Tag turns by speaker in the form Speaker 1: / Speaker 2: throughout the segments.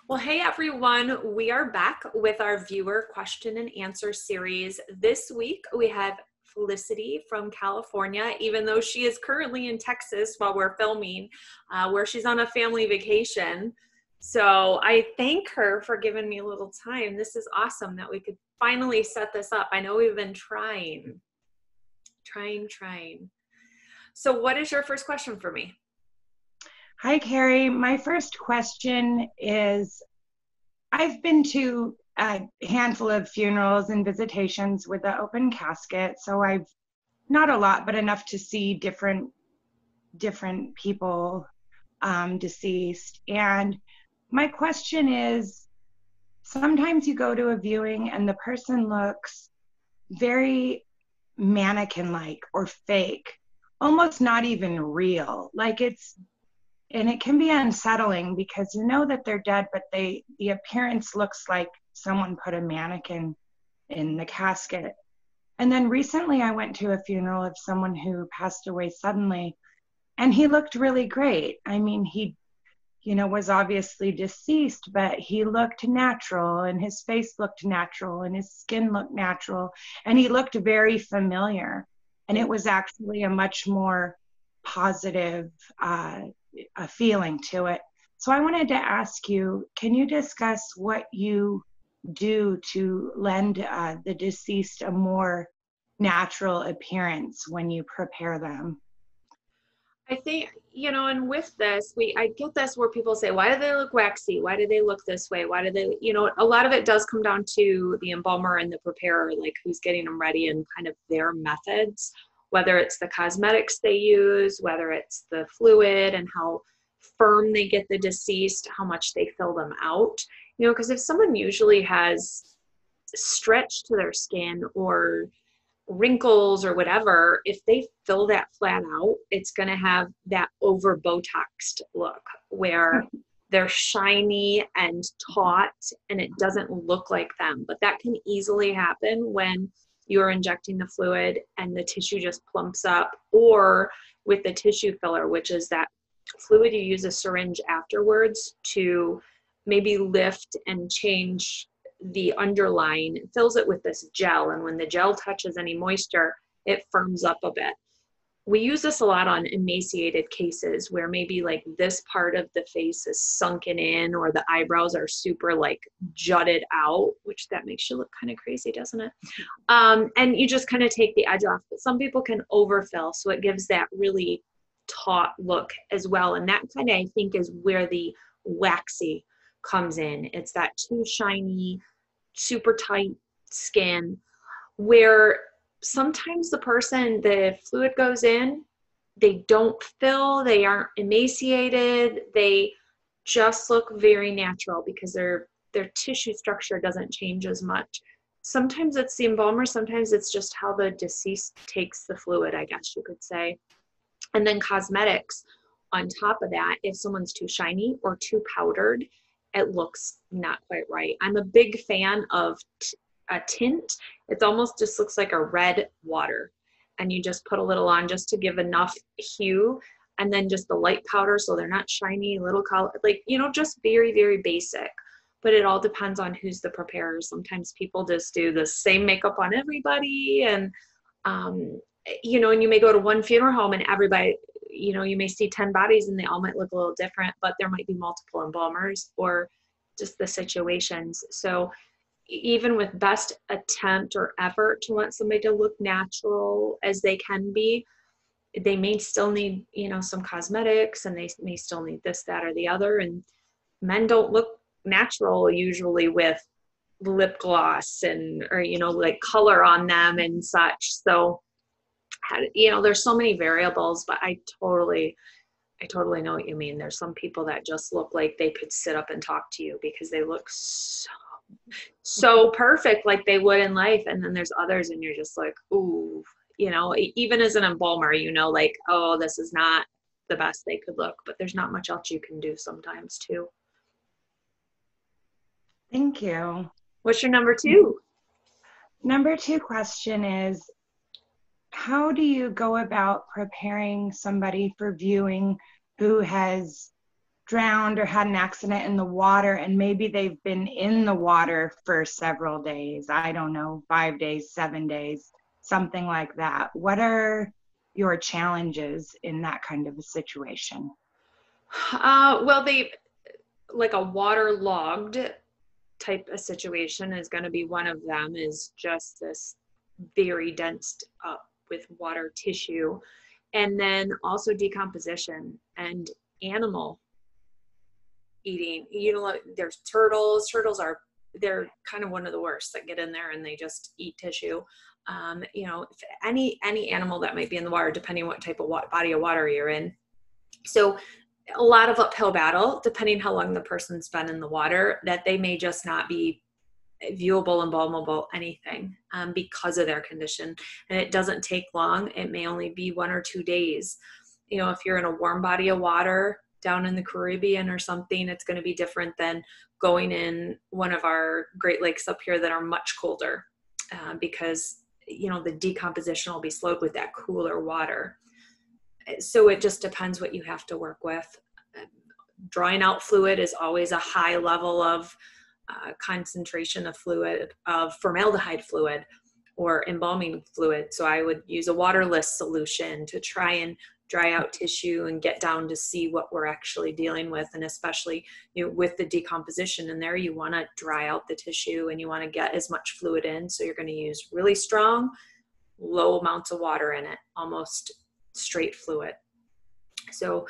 Speaker 1: Well, hey everyone, we are back with our viewer question and answer series. This week we have Felicity from California, even though she is currently in Texas while we're filming, where she's on a family vacation. So I thank her for giving me a little time. This is awesome that we could finally set this up. I know we've been trying. So what is your first question for me?
Speaker 2: Hi, Kari. My first question is, I've been to a handful of funerals and visitations with an open casket, so I've not a lot, but enough to see different people deceased. And my question is, sometimes you go to a viewing and the person looks very mannequin-like or fake, almost not even real. And it can be unsettling because you know that they're dead, but the appearance looks like someone put a mannequin in the casket. And then recently I went to a funeral of someone who passed away suddenly, and he looked really great. I mean, he, was obviously deceased, but he looked natural, and his face looked natural, and his skin looked natural, and he looked very familiar. And it was actually a much more positive a feeling to it. So I wanted to ask you, can you discuss what you do to lend the deceased a more natural appearance when you prepare them?
Speaker 1: I think, and with this, I get this where people say, why do they look waxy? Why do they look this way? Why do they, a lot of it does come down to the embalmer and the preparer, like who's getting them ready and kind of their methods, whether it's the cosmetics they use, whether it's the fluid and how firm they get the deceased, how much they fill them out, because if someone usually has stretch to their skin or wrinkles or whatever, if they fill that flat out, it's going to have that over Botoxed look where they're shiny and taut and it doesn't look like them. But that can easily happen when you're injecting the fluid and the tissue just plumps up, or with the tissue filler, which is that fluid you use a syringe afterwards to maybe lift and change the underline. It fills it with this gel, and when the gel touches any moisture, it firms up a bit. We use this a lot on emaciated cases where maybe like this part of the face is sunken in or the eyebrows are super like jutted out, which that makes you look kind of crazy, doesn't it? And you just kind of take the edge off. But some people can overfill, so it gives that really taut look as well. And that kind of, I think, is where the waxy comes in. It's that too shiny, super tight skin where sometimes the fluid goes in, they don't fill, they aren't emaciated, they just look very natural because their tissue structure doesn't change as much. Sometimes it's the embalmer, sometimes it's just how the deceased takes the fluid, I guess you could say. And then cosmetics on top of that, if someone's too shiny or too powdered, it looks not quite right. I'm a big fan of a tint. It almost just looks like a red water. And you just put a little on just to give enough hue, and then just the light powder so they're not shiny, little color, like, just very, very basic. But it all depends on who's the preparer. Sometimes people just do the same makeup on everybody, and and you may go to one funeral home and everybody, you may see 10 bodies and they all might look a little different, but there might be multiple embalmers or just the situations. So even with best attempt or effort to want somebody to look natural as they can be, they may still need, some cosmetics, and they may still need this, that, or the other. And men don't look natural usually with lip gloss or like color on them and such. So there's so many variables, but I totally know what you mean. There's some people that just look like they could sit up and talk to you because they look so perfect, like they would in life. And then there's others and you're just like, ooh, even as an embalmer, like, oh, this is not the best they could look, but there's not much else you can do sometimes too.
Speaker 2: Thank you.
Speaker 1: What's your number two?
Speaker 2: Number two question is, how do you go about preparing somebody for viewing who has drowned or had an accident in the water, and maybe they've been in the water for several days, I don't know, 5 days, 7 days, something like that. What are your challenges in that kind of a situation?
Speaker 1: Well, like a waterlogged type of situation is going to be one of them, is just this very dense up with water tissue. And then also decomposition and animal eating. There's turtles. They're kind of one of the worst that get in there and they just eat tissue. If any animal that might be in the water, depending on what type of body of water you're in. So a lot of uphill battle, depending how long the person's been in the water, that they may just not be viewable, embalmable, anything, because of their condition. And it doesn't take long. It may only be 1 or 2 days. If you're in a warm body of water down in the Caribbean or something, it's going to be different than going in one of our Great Lakes up here that are much colder, because the decomposition will be slowed with that cooler water. So it just depends what you have to work with. Drawing out fluid is always a high level of concentration of fluid, of formaldehyde fluid or embalming fluid. So I would use a waterless solution to try and dry out tissue and get down to see what we're actually dealing with. And especially with the decomposition in there, you want to dry out the tissue and you want to get as much fluid in. So you're going to use really strong, low amounts of water in it, almost straight fluid. So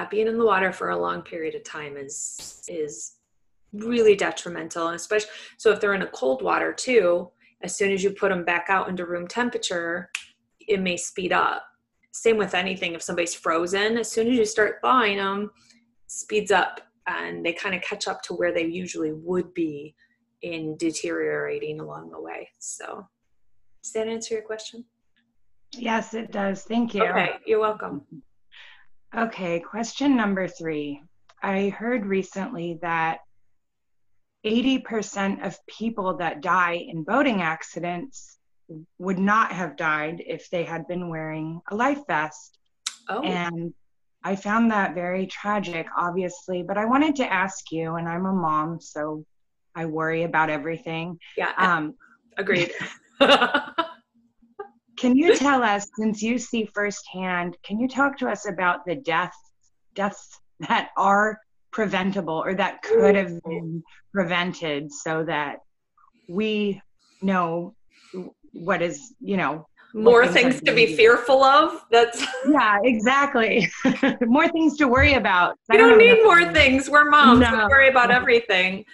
Speaker 1: being in the water for a long period of time is really detrimental. And especially, so if they're in a cold water too, as soon as you put them back out into room temperature, it may speed up. Same with anything. If somebody's frozen, as soon as you start thawing them, speeds up and they kind of catch up to where they usually would be in deteriorating along the way. So does that answer your question?
Speaker 2: Yes, it does. Thank you.
Speaker 1: Okay, you're welcome.
Speaker 2: Okay, question number 3. I heard recently that 80% of people that die in boating accidents would not have died if they had been wearing a life vest.
Speaker 1: Oh.
Speaker 2: And I found that very tragic, obviously, but I wanted to ask you, and I'm a mom, so I worry about everything.
Speaker 1: Yeah, agreed.
Speaker 2: Can you tell us, since you see firsthand, can you talk to us about the deaths that are preventable or that could have been prevented so that we know what is,
Speaker 1: more things to be fearful of?
Speaker 2: Yeah, exactly. More things to worry about.
Speaker 1: We don't need more things. We're moms. We worry about everything.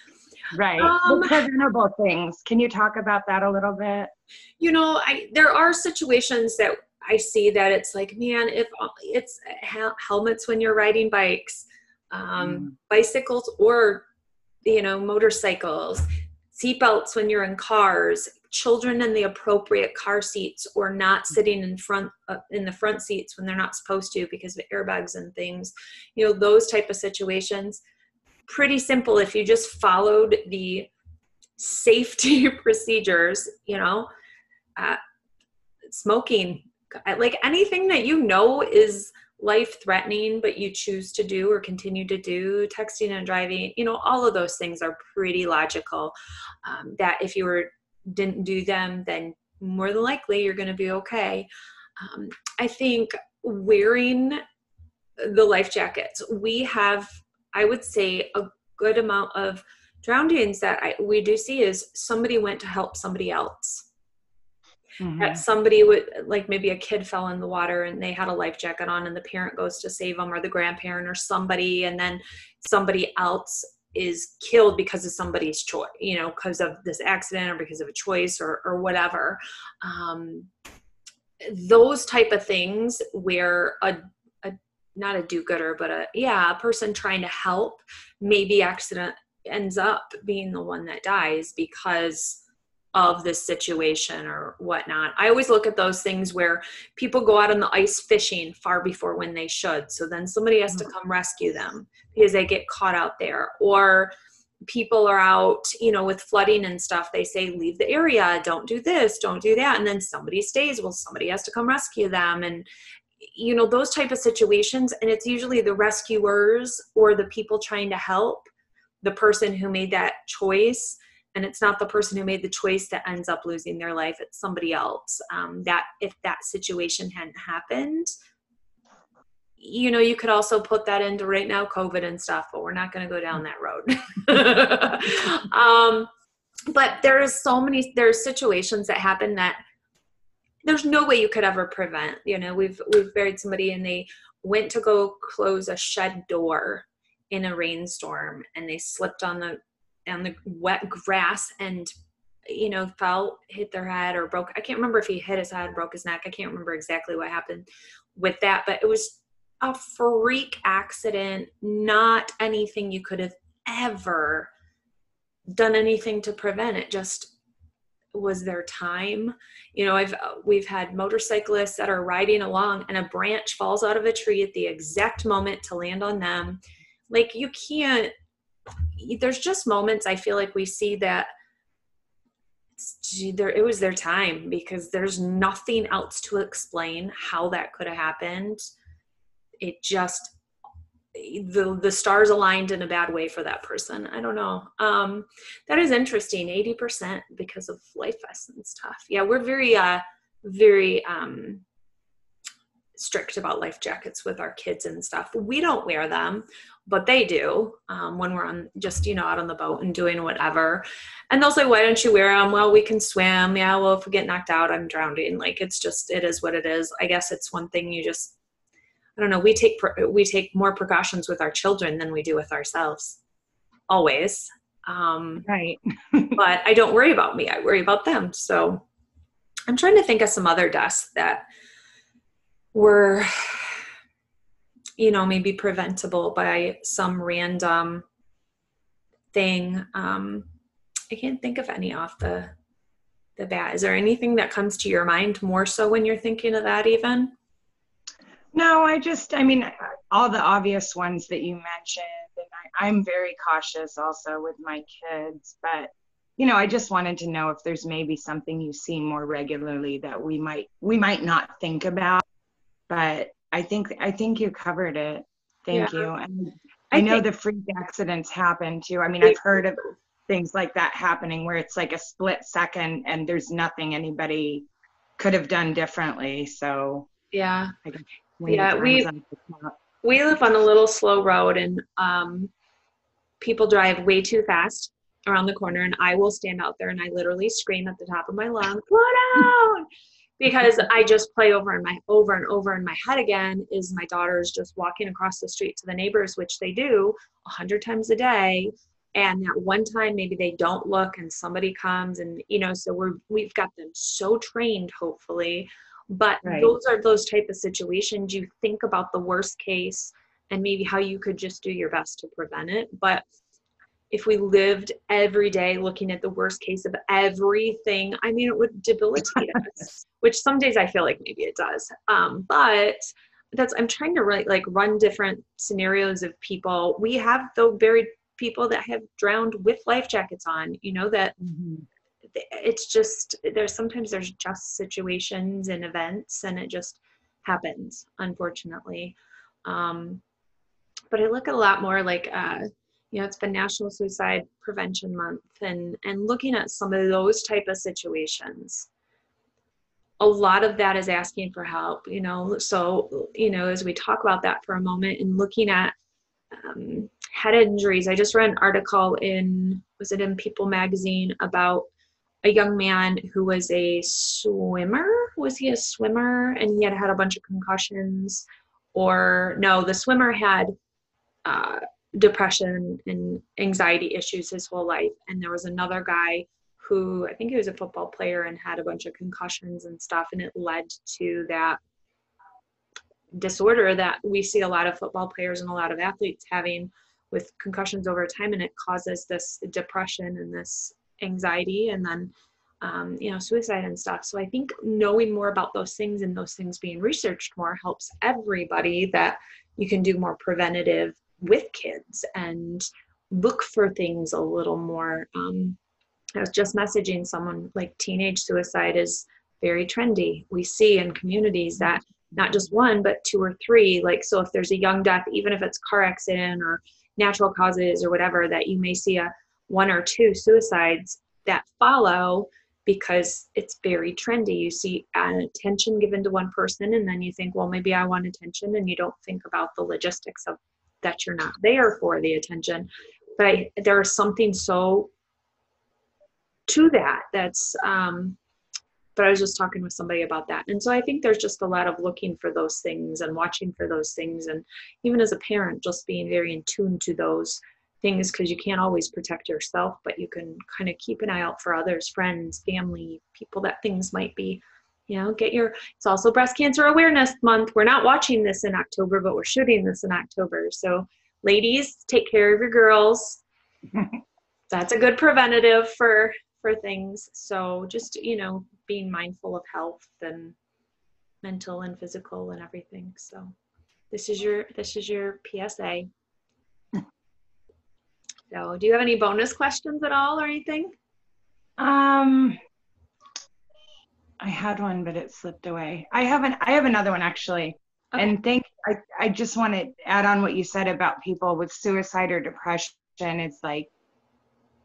Speaker 2: Right. The preventable things. Can you talk about that a little bit?
Speaker 1: There are situations that I see that it's like, man, if it's helmets when you're riding bikes, bicycles or, motorcycles, seatbelts when you're in cars, children in the appropriate car seats or not sitting in the front seats when they're not supposed to because of airbags and things, those type of situations. Pretty simple if you just followed the safety procedures, smoking, like anything that is life-threatening but you choose to do or continue to do, texting and driving, all of those things are pretty logical, that if you didn't do them, then more than likely you're going to be okay. I think wearing the life jackets, we have, I would say, a good amount of drownings that we do see is somebody went to help somebody else. Mm-hmm. That somebody would, like maybe a kid fell in the water and they had a life jacket on and the parent goes to save them, or the grandparent or somebody, and then somebody else is killed because of somebody's choice, because of this accident or because of a choice or whatever. Those type of things where not a do-gooder, but a person trying to help, maybe accident ends up being the one that dies because of this situation or whatnot. I always look at those things where people go out on the ice fishing far before when they should. So then somebody has to come rescue them because they get caught out there. Or people are out, with flooding and stuff. They say, leave the area, don't do this, don't do that. And then somebody stays. Well, somebody has to come rescue them. And you know, those type of situations. And it's usually the rescuers or the people trying to help the person who made that choice. And it's not the person who made the choice that ends up losing their life. It's somebody else. That if that situation hadn't happened, you know, you could also put that into right now, COVID and stuff, but we're not going to go down that road. But there's situations that happen that there's no way you could ever prevent. You know, we've buried somebody and they went to go close a shed door in a rainstorm and they slipped on the wet grass and, you know, hit their head or broke. I can't remember if he hit his head, broke his neck. I can't remember exactly what happened with that, but it was a freak accident, not anything you could have ever done anything to prevent. It just was their time. You know, we've had motorcyclists that are riding along and a branch falls out of a tree at the exact moment to land on them. Like, you can't, there's just moments I feel like we see that it was their time, because there's nothing else to explain how that could have happened. It just, the stars aligned in a bad way for that person. I don't know. That is interesting. 80% because of life vests and stuff. Yeah, we're very strict about life jackets with our kids and stuff. We don't wear them, but they do when we're on just, you know, out on the boat and doing whatever. And they'll say, why don't you wear them? Well, we can swim. Yeah, well, if we get knocked out, I'm drowning. Like, it's just, it is what it is. I guess it's one thing you just, I don't know. We take more precautions with our children than we do with ourselves. Always.
Speaker 2: Right.
Speaker 1: But I don't worry about me. I worry about them. So I'm trying to think of some other deaths that were, you know, maybe preventable by some random thing. I can't think of any off the bat. Is there anything that comes to your mind more so when you're thinking of that even?
Speaker 2: No, I mean, all the obvious ones that you mentioned, and I'm very cautious also with my kids, but, you know, I just wanted to know if there's maybe something you see more regularly that we might not think about, but I think you covered it. Thank you. And I know the freak accidents happen too. I mean, I've heard of things like that happening where it's like a split second and there's nothing anybody could have done differently. So
Speaker 1: yeah.
Speaker 2: We
Speaker 1: live on a little slow road, and people drive way too fast around the corner, and I will stand out there and I literally scream at the top of my lungs, slow down, because I just play over and over in my head again is my daughter's just walking across the street to the neighbors, which they do 100 times a day. And that one time maybe they don't look and somebody comes, and, you know, so we've got them so trained, hopefully. But those are those type of situations you think about the worst case and maybe how you could just do your best to prevent it. But if we lived every day looking at the worst case of everything, I mean, it would debilitate us, which some days I feel like maybe it does. But I'm trying to run different scenarios of people. We have the buried people that have drowned with life jackets on, you know, that it's just, sometimes there's just situations and events and it just happens, unfortunately. But I look at a lot more like, you know, it's been National Suicide Prevention Month, and looking at some of those type of situations. A lot of that is asking for help, you know. So, you know, as we talk about that for a moment and looking at head injuries, I just read an article in People magazine about a young man who was a swimmer. Was he a swimmer? And he had a bunch of concussions. Or no, the swimmer had depression and anxiety issues his whole life. And there was another guy who, I think he was a football player and had a bunch of concussions and stuff. And it led to that disorder that we see a lot of football players and a lot of athletes having with concussions over time. And it causes this depression and this anxiety, and then you know, suicide and stuff. So I think knowing more about those things and those things being researched more helps everybody, that you can do more preventative with kids and look for things a little more. I was just messaging someone, like, teenage suicide is very trendy. We see in communities that not just one, but two or three. Like, so if there's a young death, even if it's car accident or natural causes or whatever, that you may see a one or two suicides that follow because it's very trendy. You see attention given to one person, and then you think, well, maybe I want attention, and you don't think about the logistics of that you're not there for the attention. But there's something so to that that's but I was just talking with somebody about that. And so I think there's just a lot of looking for those things and watching for those things. And even as a parent, just being very in tune to those things, because you can't always protect yourself, but you can kind of keep an eye out for others, friends, family, people that things might be, it's also Breast Cancer Awareness Month. We're not watching this in October, but we're shooting this in October. So ladies, take care of your girls. That's a good preventative for things. So just, being mindful of health and mental and physical and everything. So this is your PSA. So do you have any bonus questions at all or anything?
Speaker 2: I had one, but it slipped away. I have another one actually. Okay. And I just want to add on what you said about people with suicide or depression. It's like,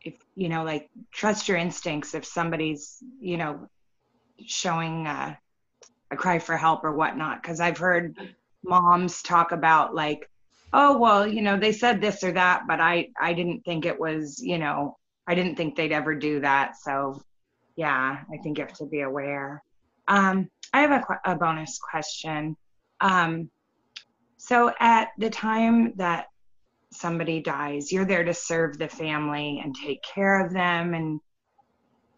Speaker 2: if, like, trust your instincts. If somebody's, showing a cry for help or whatnot, because I've heard moms talk about like, oh, well, they said this or that, but I didn't think it was, I didn't think they'd ever do that. So yeah, I think you have to be aware. I have a bonus question. So at the time that somebody dies, you're there to serve the family and take care of them and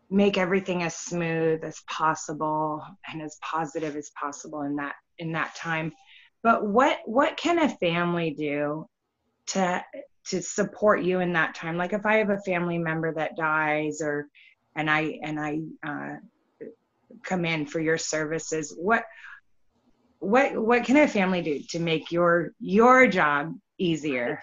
Speaker 2: make everything as smooth as possible and as positive as possible in that time. But what can a family do to support you in that time? Like if I have a family member that dies, and I come in for your services, what can a family do to make your job easier?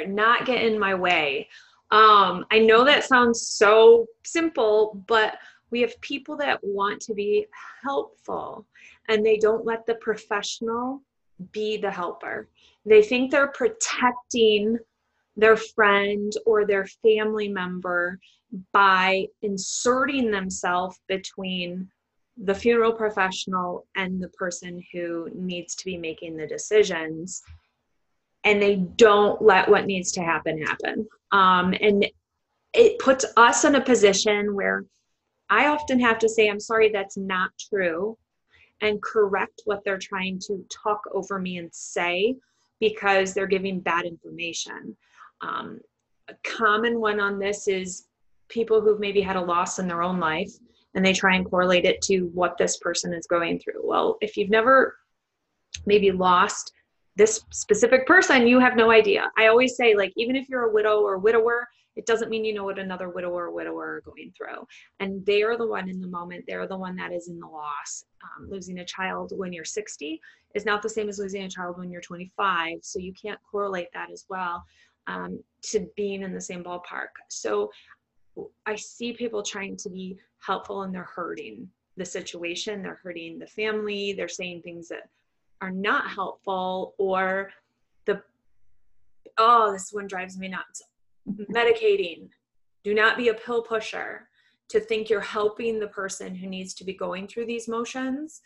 Speaker 1: Not get in my way. I know that sounds so simple, but we have people that want to be helpful and they don't let the professional be the helper. They think they're protecting their friend or their family member by inserting themselves between the funeral professional and the person who needs to be making the decisions. And they don't let what needs to happen. And it puts us in a position where I often have to say, I'm sorry, that's not true, and correct what they're trying to talk over me and say, because they're giving bad information. A common one on this is people who've maybe had a loss in their own life, and they try and correlate it to what this person is going through. Well, if you've never maybe lost this specific person, you have no idea. I always say, like, even if you're a widow or widower, it doesn't mean you know what another widower or widower are going through. And they are the one in the moment. They're the one that is in the loss. Losing a child when you're 60 is not the same as losing a child when you're 25. So you can't correlate that as well to being in the same ballpark. So I see people trying to be helpful, and they're hurting the situation. They're hurting the family. They're saying things that are not helpful, or this one drives me nuts. Medicating. Do not be a pill pusher to think you're helping the person who needs to be going through these motions.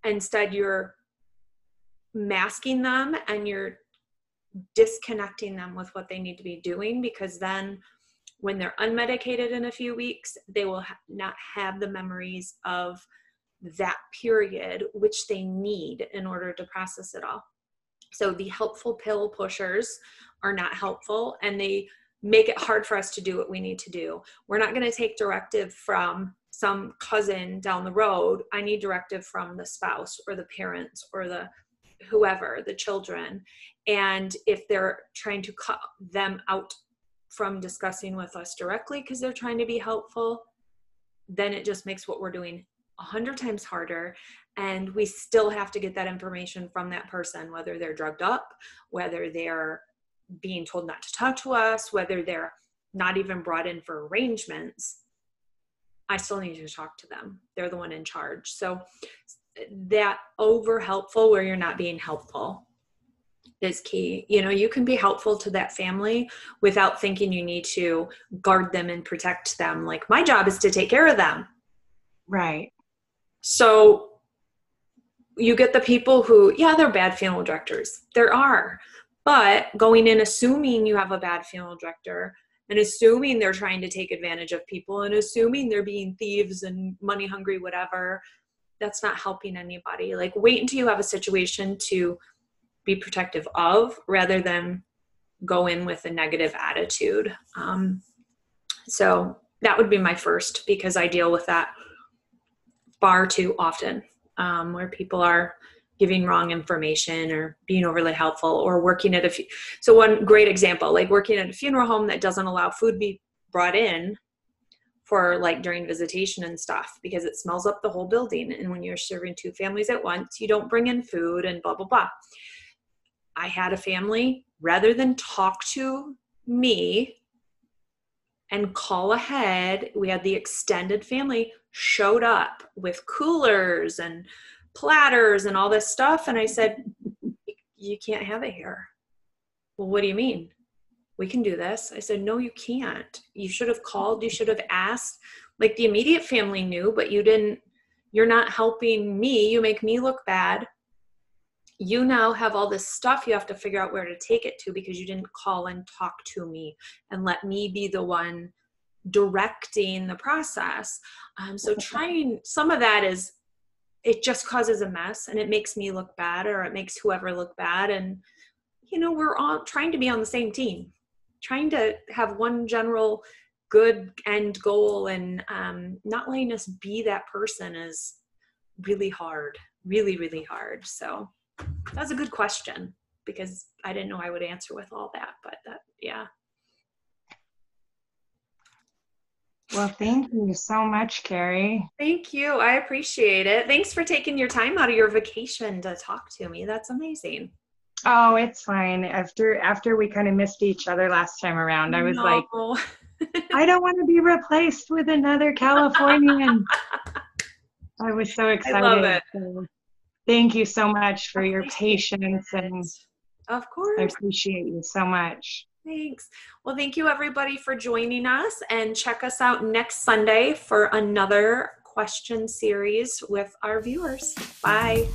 Speaker 1: Instead, you're masking them and you're disconnecting them with what they need to be doing, because then when they're unmedicated in a few weeks, they will not have the memories of that period, which they need in order to process it all. So the helpful pill pushers are not helpful, and they make it hard for us to do what we need to do. We're not going to take directive from some cousin down the road. I need directive from the spouse or the parents or the whoever, the children. And if they're trying to cut them out from discussing with us directly because they're trying to be helpful, then it just makes what we're doing 100 times harder. And we still have to get that information from that person, whether they're drugged up, whether they're being told not to talk to us, whether they're not even brought in for arrangements. I still need to talk to them. They're the one in charge. So that over helpful where you're not being helpful is key. You know, you can be helpful to that family without thinking you need to guard them and protect them. Like, my job is to take care of them.
Speaker 2: Right.
Speaker 1: So you get the people who, yeah, they're bad funeral directors. There are. But going in assuming you have a bad funeral director and assuming they're trying to take advantage of people and assuming they're being thieves and money hungry, whatever, that's not helping anybody. Like, wait until you have a situation to be protective of rather than go in with a negative attitude. So that would be my first, because I deal with that far too often, where people are giving wrong information or being overly helpful or working at so one great example, like working at a funeral home that doesn't allow food be brought in for like during visitation and stuff, because it smells up the whole building. And when you're serving 2 families at once, you don't bring in food and blah, blah, blah. I had a family, rather than talk to me and call ahead, we had the extended family showed up with coolers and platters and all this stuff. And I said, you can't have it here. Well, what do you mean? We can do this. I said, no, you can't. You should have called. You should have asked. Like, the immediate family knew, but you didn't. You're not helping me. You make me look bad. You now have all this stuff you have to figure out where to take it to because you didn't call and talk to me and let me be the one directing the process. So trying, some of that is, it just causes a mess and it makes me look bad, or it makes whoever look bad. And, you know, we're all trying to be on the same team, trying to have one general good end goal, and not letting us be that person is really hard, really, really hard. So that's a good question, because I didn't know I would answer with all that, but that, yeah.
Speaker 2: Well, thank you so much, Kari.
Speaker 1: Thank you. I appreciate it. Thanks for taking your time out of your vacation to talk to me. That's amazing.
Speaker 2: Oh, it's fine. After we kind of missed each other last time around, I was like, I don't want to be replaced with another Californian. I was so excited.
Speaker 1: I love it.
Speaker 2: So thank you so much for your patience, and
Speaker 1: of course,
Speaker 2: I appreciate you so much.
Speaker 1: Thanks. Well, thank you everybody for joining us, and check us out next Sunday for another question series with our viewers. Bye.